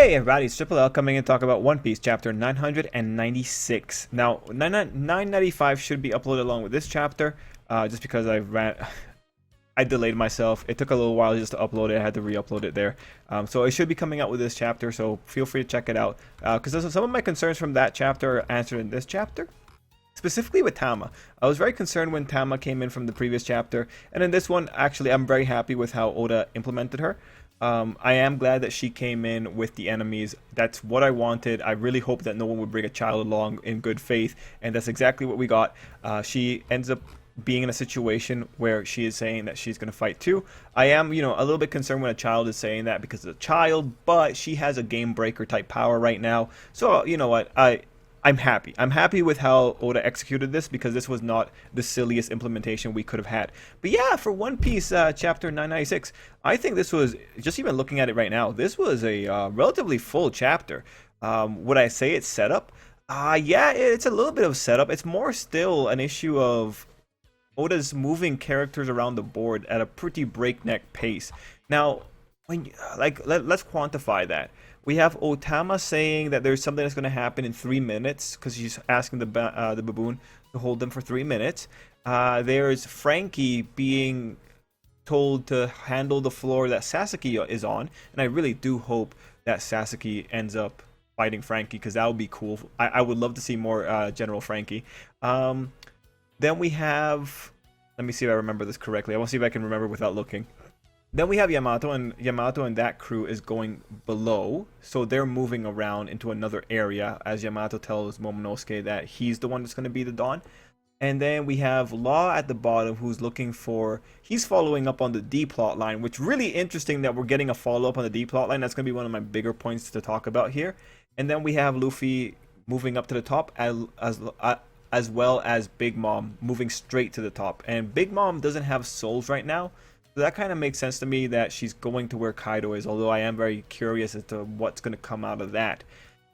Hey everybody, it's Tripl-L coming in to talk about One Piece chapter 996. Now, 995 should be uploaded along with this chapter, just because I delayed myself. It took a little while just to upload it. I had to re-upload it there. So it should be coming out with this chapter, so feel free to check it out. Because some of my concerns from that chapter are answered in this chapter. Specifically with Tama. I was very concerned when Tama came in from the previous chapter, and in this one, actually, I'm very happy with how Oda implemented her. I am glad that she came in with the enemies. That's what I wanted. I really hope that no one would bring a child along in good faith, and that's exactly what we got. She ends up being in a situation where she is saying that she's going to fight too. I am, a little bit concerned when a child is saying that because it's a child, but she has a game breaker type power right now. So, you know what? I'm happy. I'm happy with how Oda executed this because this was not the silliest implementation we could have had. But yeah, for One Piece chapter 996, I think this was, just even looking at it right now, this was a relatively full chapter. Would I say it's setup? Yeah, it's a little bit of setup. It's more still an issue of Oda's moving characters around the board at a pretty breakneck pace. Now, let's quantify that. We have Otama saying that there's something that's going to happen in 3 minutes because she's asking the baboon to hold them for 3 minutes. There's Frankie being told to handle the floor that Sasaki is on, and I really do hope that Sasaki ends up fighting Frankie because that would be cool. I would love to see more General Frankie. Then we have, let me see if I remember this correctly. I want to see if I can remember without looking. Then we have Yamato and that crew is going below, so they're moving around into another area as Yamato tells Momonosuke that he's the one that's going to be the Dawn. And then we have Law at the bottom who's looking for, he's following up on the D plot line, which really interesting that we're getting a follow-up on the D plot line. That's going to be one of my bigger points to talk about here. And then we have Luffy moving up to the top as well as Big Mom moving straight to the top. And Big Mom doesn't have souls right now. So that kind of makes sense to me that she's going to where Kaido is, although I am very curious as to what's going to come out of that.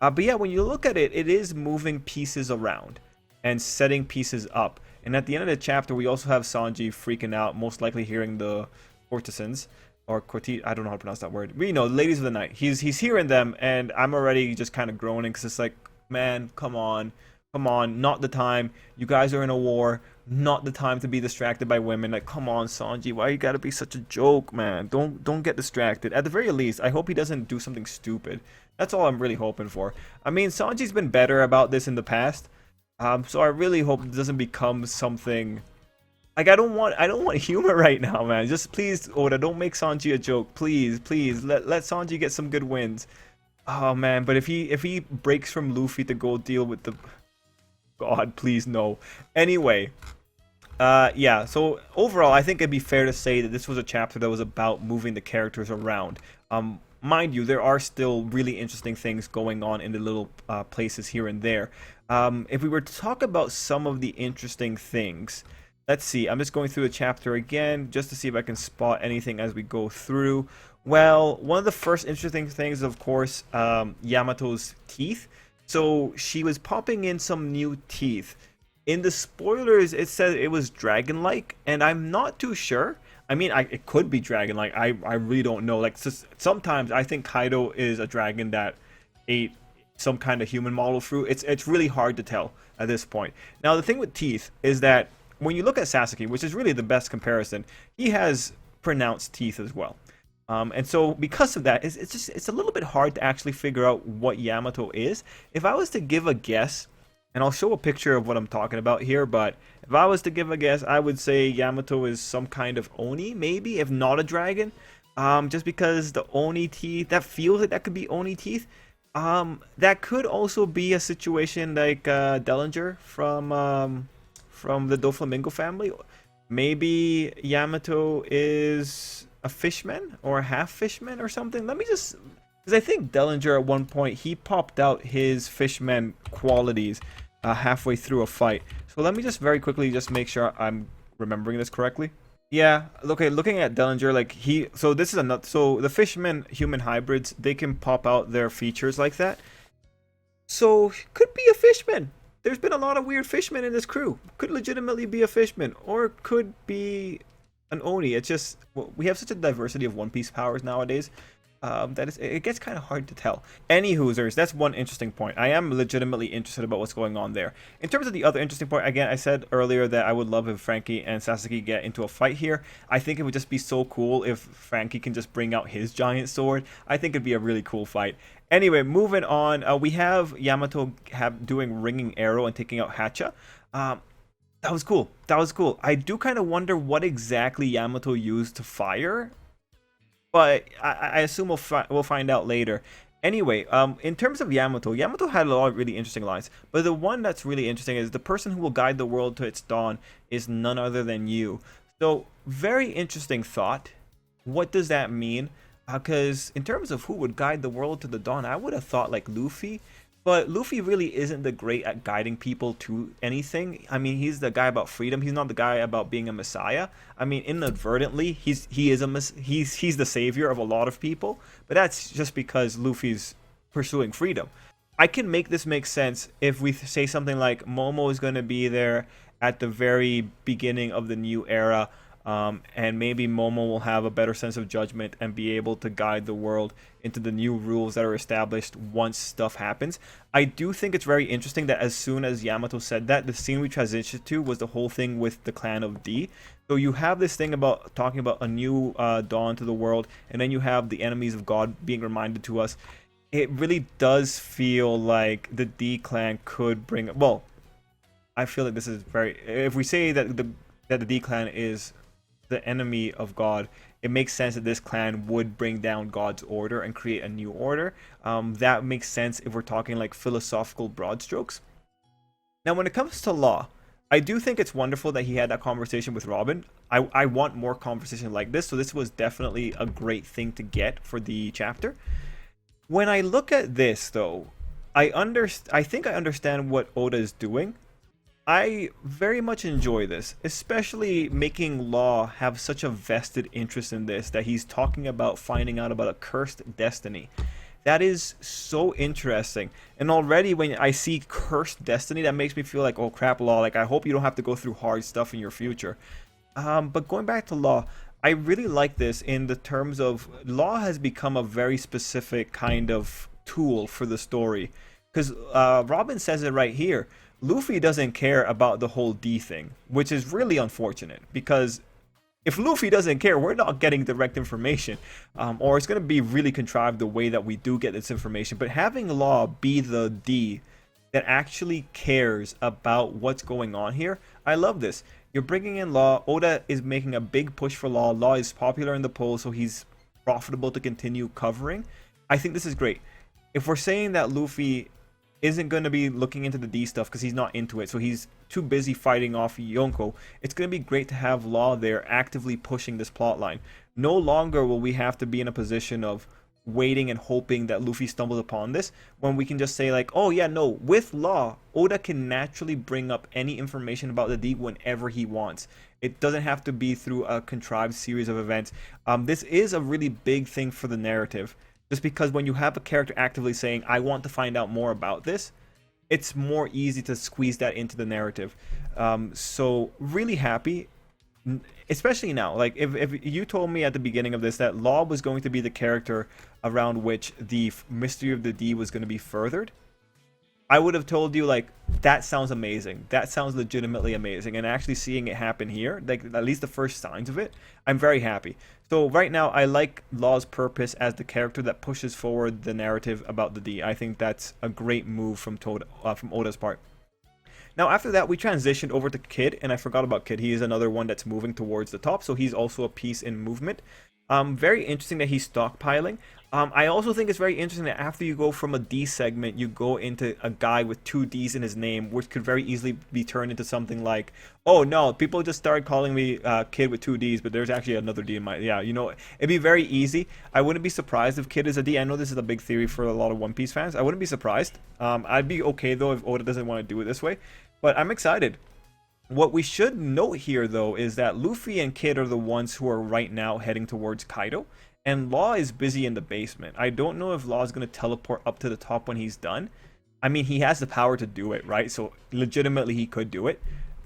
But yeah, when you look at it, it is moving pieces around and setting pieces up. And at the end of the chapter, we also have Sanji freaking out, most likely hearing the courtesans, or I don't know how to pronounce that word. We know, ladies of the night. He's hearing them, and I'm already just kind of groaning because it's like, man, come on, not the time. You guys are in a war. Not the time to be distracted by women. Like, come on, Sanji, why you gotta be such a joke, man? Don't get distracted. At the very least, I hope he doesn't do something stupid. That's all I'm really hoping for. I mean, Sanji's been better about this in the past, so I really hope it doesn't become something. Like, I don't want humor right now, man. Just please, Oda, don't make Sanji a joke. Please, let Sanji get some good wins. Oh man, but if he breaks from Luffy to go deal with the, God, please no. Anyway. Yeah, so overall, I think it'd be fair to say that this was a chapter that was about moving the characters around. Mind you, there are still really interesting things going on in the little places here and there. If we were to talk about some of the interesting things, let's see. I'm just going through the chapter again just to see if I can spot anything as we go through. Well, one of the first interesting things, of course, Yamato's teeth. So she was popping in some new teeth. In the spoilers, it said it was dragon-like, and I'm not too sure. I mean, it could be dragon-like. I really don't know. Like, sometimes I think Kaido is a dragon that ate some kind of human model fruit. It's really hard to tell at this point. Now, the thing with teeth is that when you look at Sasaki, which is really the best comparison, he has pronounced teeth as well. And so because of that, it's a little bit hard to actually figure out what Yamato is. If I was to give a guess, and I'll show a picture of what I'm talking about here, but if I was to give a guess, I would say Yamato is some kind of Oni, maybe, if not a dragon. Just because the Oni teeth, that feels like that could be Oni teeth. That could also be a situation like Dellinger from the Doflamingo family. Maybe Yamato is a fishman or a half fishman or something. Let me just, because I think Dellinger at one point, he popped out his fishman qualities halfway through a fight. So let me just very quickly just make sure I'm remembering this correctly. Yeah, okay, looking at Dellinger, like so this is another, so the fisherman human hybrids, they can pop out their features like that. So could be a fishman. There's been a lot of weird fishmen in this crew. Could legitimately be a fishman, or could be an Oni. It's just, we have such a diversity of One Piece powers nowadays. that is, it gets kind of hard to tell. Any Hoosers, that's one interesting point. I am legitimately interested about what's going on there. In terms of the other interesting point, again, I said earlier that I would love if Frankie and Sasaki get into a fight here. I think it would just be so cool if Frankie can just bring out his giant sword. I think it'd be a really cool fight. Anyway, moving on, we have Yamato doing Ringing Arrow and taking out Hacha. That was cool. That was cool. I do kind of wonder what exactly Yamato used to fire, but I assume we'll find out later. Anyway, in terms of Yamato, Yamato had a lot of really interesting lines, but the one that's really interesting is the person who will guide the world to its dawn is none other than you. So, very interesting thought. What does that mean? Because in terms of who would guide the world to the dawn, I would have thought like Luffy. But Luffy really isn't the great at guiding people to anything. I mean, he's the guy about freedom. He's not the guy about being a messiah. I mean, inadvertently, he's the savior of a lot of people. But that's just because Luffy's pursuing freedom. I can make this make sense if we say something like Momo is going to be there at the very beginning of the new era. And maybe Momo will have a better sense of judgment and be able to guide the world into the new rules that are established once stuff happens. I do think it's very interesting that as soon as Yamato said that, the scene we transitioned to was the whole thing with the clan of D. So you have this thing about talking about a new dawn to the world, and then you have the enemies of God being reminded to us. It really does feel like the D clan could bring... Well, I feel like this is very... If we say that the D clan is the enemy of God, it makes sense that this clan would bring down God's order and create a new order. That makes sense if we're talking like philosophical broad strokes. Now, when it comes to Law, I do think it's wonderful that he had that conversation with Robin. I want more conversation like this, so this was definitely a great thing to get for the chapter. When I look at this, though, I think I understand what Oda is doing. I very much enjoy this, especially making Law have such a vested interest in this that he's talking about finding out about a cursed destiny. That is so interesting. And already when I see cursed destiny, that makes me feel like, oh crap, Law, like I hope you don't have to go through hard stuff in your future. But going back to Law, I really like this in the terms of Law has become a very specific kind of tool for the story. Because Robin says it right here. Luffy doesn't care about the whole D thing, which is really unfortunate, because if Luffy doesn't care, we're not getting direct information, or it's going to be really contrived the way that we do get this information. But having Law be the D that actually cares about what's going on here, I love this. You're bringing in Law. Oda is making a big push for Law. Law is popular in the polls, so he's profitable to continue covering. I think this is great. If we're saying that Luffy isn't going to be looking into the D stuff because he's not into it, so he's too busy fighting off Yonko, it's going to be great to have Law there actively pushing this plotline. No longer will we have to be in a position of waiting and hoping that Luffy stumbles upon this, when we can just say like, oh yeah, no, with Law, Oda can naturally bring up any information about the D whenever he wants. It doesn't have to be through a contrived series of events. This is a really big thing for the narrative. Just because when you have a character actively saying, I want to find out more about this, it's more easy to squeeze that into the narrative. So really happy, especially now. Like if you told me at the beginning of this that Law was going to be the character around which the mystery of the D was going to be furthered, I would have told you like, that sounds amazing. That sounds legitimately amazing. And actually seeing it happen here, like at least the first signs of it, I'm very happy. So right now, I like Law's purpose as the character that pushes forward the narrative about the D. I think that's a great move from Oda's part. Now after that, we transitioned over to Kid, and I forgot about Kid. He is another one that's moving towards the top, so he's also a piece in movement. Very interesting that he's stockpiling. I also think it's very interesting that after you go from a D segment, you go into a guy with 2 Ds in his name, which could very easily be turned into something like, oh no, people just started calling me Kid with 2 Ds, but there's actually another D in my... Yeah, you know, it'd be very easy. I wouldn't be surprised if Kid is a D. I know this is a big theory for a lot of One Piece fans. I wouldn't be surprised. I'd be okay though if Oda doesn't want to do it this way, but I'm excited. What we should note here, though, is that Luffy and Kid are the ones who are right now heading towards Kaido, and Law is busy in the basement. I don't know if Law is going to teleport up to the top when he's done. I mean, he has the power to do it, right? So, legitimately, he could do it.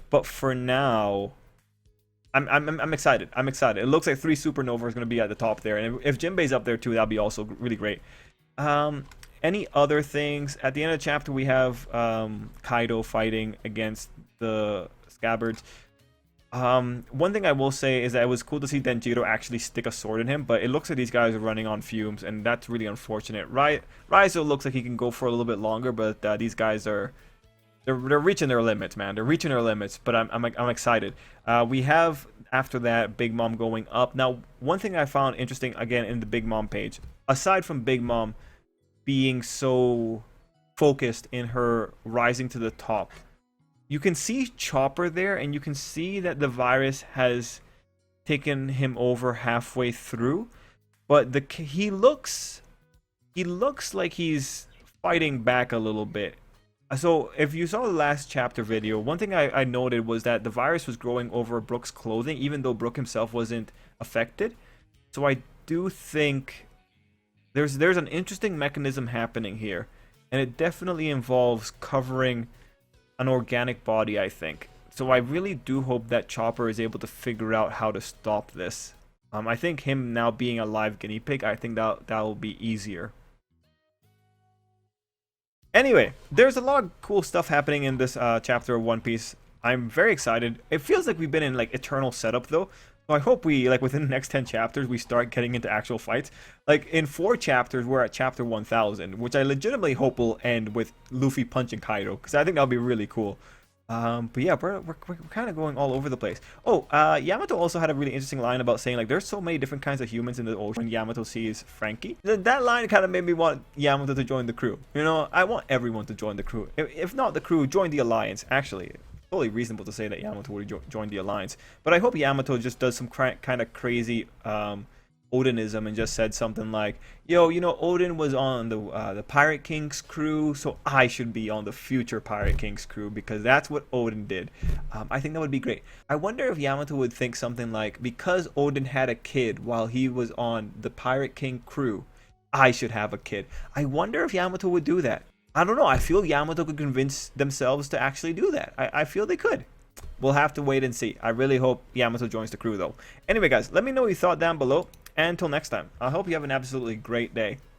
But for now, I'm excited. I'm excited. It looks like 3 Supernova is going to be at the top there, and if Jinbei's up there too, that'd be also really great. Um, any other things? At the end of the chapter, we have Kaido fighting against the Scabbards. One thing I will say is that it was cool to see Denjiro actually stick a sword in him, but it looks like these guys are running on fumes, and that's really unfortunate. Raizo looks like he can go for a little bit longer, but these guys are they're reaching their limits, man. They're reaching their limits, but I'm excited. We have after that Big Mom going up. Now, one thing I found interesting again in the Big Mom page, aside from Big Mom being so focused in her rising to the top, you can see Chopper there, and you can see that the virus has taken him over halfway through, but he looks like he's fighting back a little bit. So if you saw the last chapter video, one thing I noted was that the virus was growing over Brook's clothing, even though Brook himself wasn't affected. So I do think there's an interesting mechanism happening here, and it definitely involves covering an organic body, I think. So I really do hope that Chopper is able to figure out how to stop this. I think him now being a live guinea pig, I think that will be easier. Anyway, there's a lot of cool stuff happening in this chapter of One Piece. I'm very excited. It feels like we've been in like eternal setup though. So I hope we, like, within the next 10 chapters, we start getting into actual fights. Like, in 4 chapters, we're at chapter 1000, which I legitimately hope will end with Luffy punching Kaido, because I think that'll be really cool. But yeah, we're kind of going all over the place. Oh, Yamato also had a really interesting line about saying, like, there's so many different kinds of humans in the ocean. When Yamato sees Frankie, that line kind of made me want Yamato to join the crew. You know, I want everyone to join the crew. If not the crew, join the alliance, actually. Totally reasonable to say that Yamato would join the alliance, but I hope Yamato just does some kind of crazy Odinism and just said something like, "Yo, you know, Odin was on the Pirate King's crew, so I should be on the future Pirate King's crew because that's what Odin did." I think that would be great. I wonder if Yamato would think something like, "Because Odin had a kid while he was on the Pirate King crew, I should have a kid." I wonder if Yamato would do that. I don't know. I feel Yamato could convince themselves to actually do that. I feel they could. We'll have to wait and see. I really hope Yamato joins the crew, though. Anyway, guys, let me know what you thought down below. And until next time, I hope you have an absolutely great day.